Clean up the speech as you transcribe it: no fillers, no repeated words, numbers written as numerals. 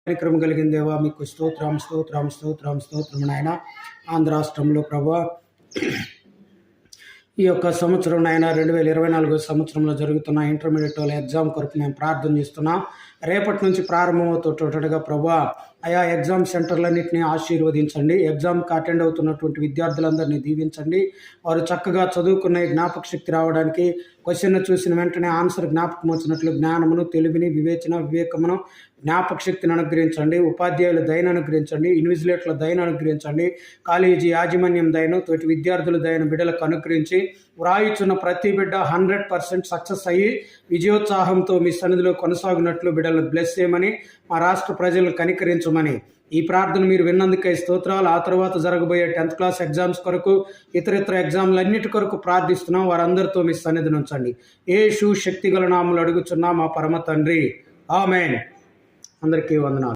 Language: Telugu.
కార్యక్రమం కలిగిన దేవా మీకు స్తోత్రం స్తోత్రం స్తోత్రం స్తోత్రం నాయన. ఆంధ్ర రాష్ట్రంలో ప్రభా ఈ యొక్క సంవత్సరం నాయన 2024 సంవత్సరంలో జరుగుతున్న ఇంటర్మీడియట్ వాళ్ళ ఎగ్జామ్ కొరకు మేము ప్రార్థన చేస్తున్నాం. రేపటి నుంచి ప్రారంభమవుతుండగా ప్రభా ఆయా ఎగ్జామ్ సెంటర్లన్నింటినీ ఆశీర్వదించండి. ఎగ్జామ్కి అటెండ్ అవుతున్నటువంటి విద్యార్థులందరినీ దీవించండి. వారు చక్కగా చదువుకున్న జ్ఞాపక శక్తి రావడానికి, క్వశ్చన్ చూసిన వెంటనే ఆన్సర్ జ్ఞాపకం వచ్చినట్లు జ్ఞానమును, తెలివిని, వివేకమును, జ్ఞాపక శక్తిని అనుగ్రహించండి. ఉపాధ్యాయుల దయను అనుగ్రహించండి. ఇన్విజిలేటర్ల దయను అనుగ్రహించండి. కాలేజీ యాజమాన్యం దయను, తోటి విద్యార్థుల దయను బిడ్డలకు అనుగ్రహించి వ్రాయిచున్న ప్రతి బిడ్డ 100% సక్సెస్ అయ్యి విజయోత్సాహంతో మీ సన్నిధిలో కొనసాగినట్లు బిడ్డలను బ్లెస్ చేయమని, మా రాష్ట్ర ప్రజలను కనికరించమని ఈ ప్రార్థన మీరు విన్నందుకై స్తోత్రాలు. ఆ తర్వాత జరగబోయే 10th క్లాస్ ఎగ్జామ్స్ కొరకు, ఇతర ఎగ్జామ్లన్నిటి కొరకు ప్రార్థిస్తున్నాం. వారందరితో మీ సన్నిధిని ఉంచండి. యేసు శక్తిగల నామములో అడుగుచున్నా మా పరమ తండ్రి, ఆమేన్. అందరికీ వందనాలు.